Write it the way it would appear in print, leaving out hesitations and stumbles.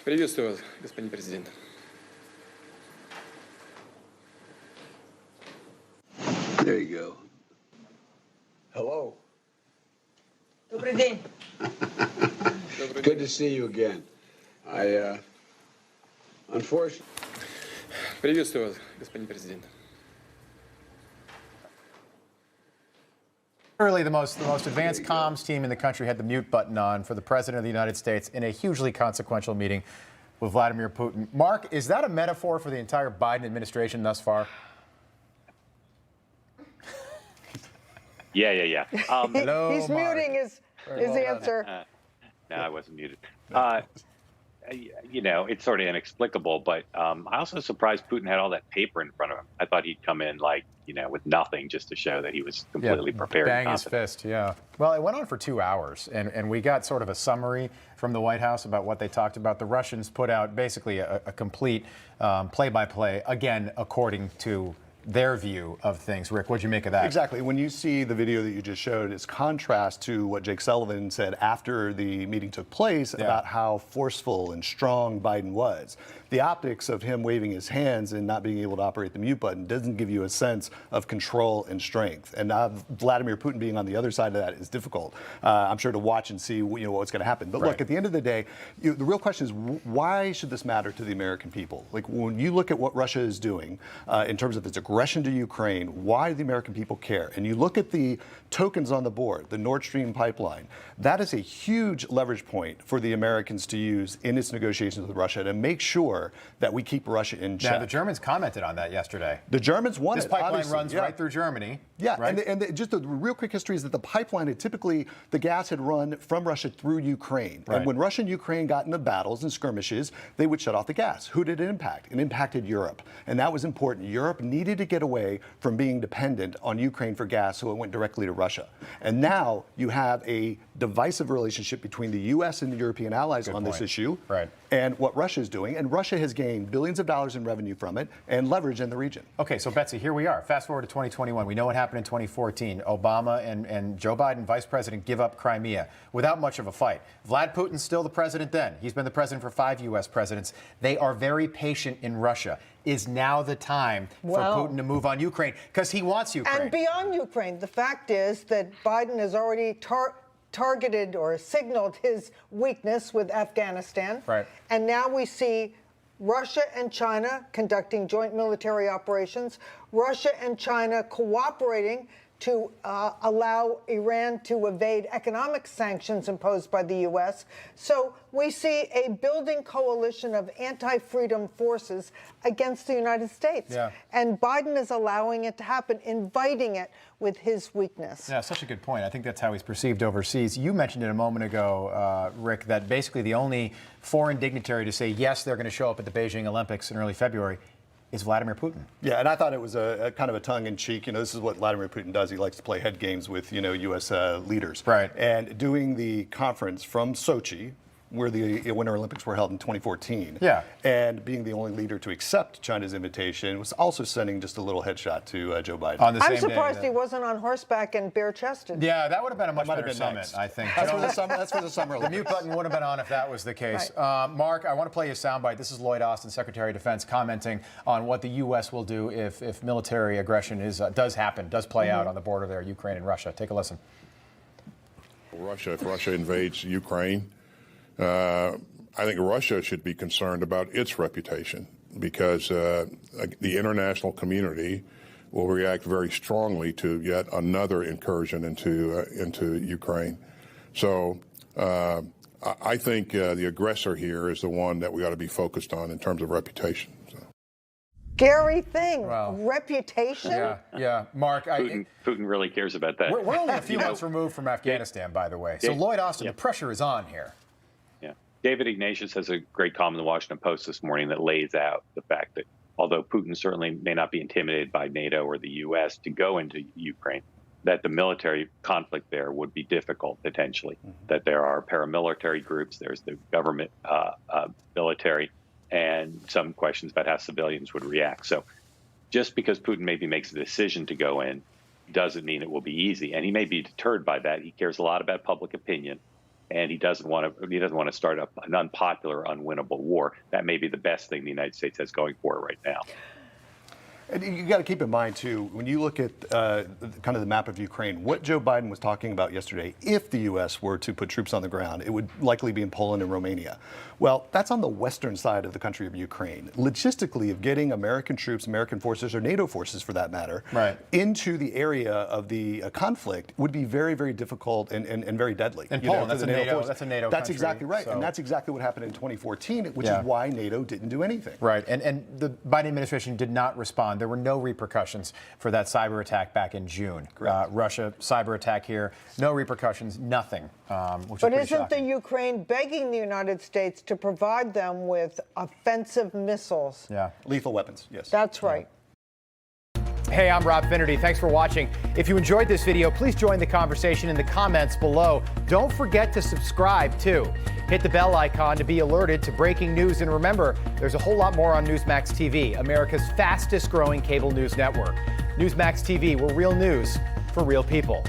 Приветствую вас, господин президент. There you go. Hello. Добрый день. Good to see you again. Unfortunately. Приветствую вас, господин президент. Early, the most advanced comms team in the country had the mute button on for the President of the United States in a hugely consequential meeting with Vladimir Putin. Mark, is that a metaphor for the entire Biden administration thus far? Yeah. Hello, He's Mark. muting his answer. No, I wasn't muted. It's sort of inexplicable, but I also surprised Putin had all that paper in front of him. I thought he'd come in with nothing just to show that he was completely prepared. Bang his fist, yeah. Well, it went on for 2 hours, and we got sort of a summary from the White House about what they talked about. The Russians put out basically a complete play-by-play, again, according to their view of things. Rick, what'd you make of that? Exactly. When you see the video that you just showed, it's contrast to what Jake Sullivan said after the meeting took place about how forceful and strong Biden was. The optics of him waving his hands and not being able to operate the mute button doesn't give you a sense of control and strength. And Vladimir Putin being on the other side of that is difficult, I'm sure, to watch and see what's going to happen. But look, at the end of the day, the real question is, why should this matter to the American people? Like, when you look at what Russia is doing in terms of its aggression to Ukraine, why do the American people care? And you look at the tokens on the board, the Nord Stream pipeline, that is a huge leverage point for the Americans to use in its negotiations with Russia to make sure that we keep Russia in check. Yeah, the Germans commented on that yesterday. The Germans want this it. This pipeline obviously. runs right through Germany. Yeah, right? and just the real quick history is that the pipeline had typically, the gas had run from Russia through Ukraine. Right. And when Russia and Ukraine got into battles and skirmishes, they would shut off the gas. Who did it impact? It impacted Europe. And that was important. Europe needed to get away from being dependent on Ukraine for gas, so it went directly to Russia. And now you have a divisive relationship between the U.S. and the European allies on this issue. Right. And what Russia is doing. And Russia has gained billions of dollars in revenue from it and leverage in the region. Okay, so Betsy, here we are. Fast forward to 2021. We know what happened in 2014. Obama and Joe Biden, vice president, give up Crimea without much of a fight. Vlad Putin's still the president then. He's been the president for 5 U.S. presidents. They are very patient in Russia. Is now the time for Putin to move on Ukraine? Because he wants Ukraine. And beyond Ukraine, the fact is that Biden has already targeted or signaled his weakness with Afghanistan. Right. And now we see Russia and China conducting joint military operations, Russia and China cooperating to allow Iran to evade economic sanctions imposed by the U.S. So we see a building coalition of anti-freedom forces against the United States. Yeah. And Biden is allowing it to happen, inviting it with his weakness. Yeah, such a good point. I think that's how he's perceived overseas. You mentioned it a moment ago, Rick, that basically the only foreign dignitary to say, yes, they're going to show up at the Beijing Olympics in early February is Vladimir Putin. Yeah, and I thought it was a kind of a tongue-in-cheek. This is what Vladimir Putin does. He likes to play head games with, U.S. Leaders. Right. And doing the conference from Sochi, where the Winter Olympics were held in 2014. Yeah. And being the only leader to accept China's invitation was also sending just a little headshot to Joe Biden. On the same I'm surprised day he wasn't on horseback and bare-chested. Yeah, that would have been a much better summit, I think. That's for the summer. The mute button would have been on if that was the case. Right. Mark, I want to play you a soundbite. This is Lloyd Austin, Secretary of Defense, commenting on what the U.S. will do if military aggression does play out on the border there, Ukraine and Russia. Take a listen. If Russia invades Ukraine, I think Russia should be concerned about its reputation because the international community will react very strongly to yet another incursion into Ukraine. So I think the aggressor here is the one that we ought to be focused on in terms of reputation. So. Scary thing. Wow. Reputation? Yeah. Mark, Putin really cares about that. We're only a few months removed from Afghanistan, by the way. So Lloyd Austin, the pressure is on here. David Ignatius has a great column in the Washington Post this morning that lays out the fact that although Putin certainly may not be intimidated by NATO or the U.S. to go into Ukraine, that the military conflict there would be difficult potentially, that there are paramilitary groups, there's the government military, and some questions about how civilians would react. So just because Putin maybe makes a decision to go in doesn't mean it will be easy. And he may be deterred by that. He cares a lot about public opinion. and he doesn't want to start up an unpopular, unwinnable war. That may be the best thing the United States has going for it right now. And you got to keep in mind, too, when you look at kind of the map of Ukraine, what Joe Biden was talking about yesterday, if the U.S. were to put troops on the ground, it would likely be in Poland and Romania. Well, that's on the western side of the country of Ukraine. Logistically, of getting American troops, American forces, or NATO forces, for that matter, into the area of the conflict would be very, very difficult and very deadly. And Poland, that's a NATO That's country, exactly right. so. And that's exactly what happened in 2014, which is why NATO didn't do anything. Right. And the Biden administration did not respond. There were no repercussions for that cyber attack back in June. Russia cyber attack here, no repercussions, nothing. Which but is isn't shocking. the Ukraine begging the United States to provide them with offensive missiles? Yeah. Lethal weapons, yes. That's right. Hey, I'm Rob Finnerty. Thanks for watching. If you enjoyed this video, please join the conversation in the comments below. Don't forget to subscribe, too. Hit the bell icon to be alerted to breaking news. And remember, there's a whole lot more on Newsmax TV, America's fastest growing cable news network. Newsmax TV, where real news for real people.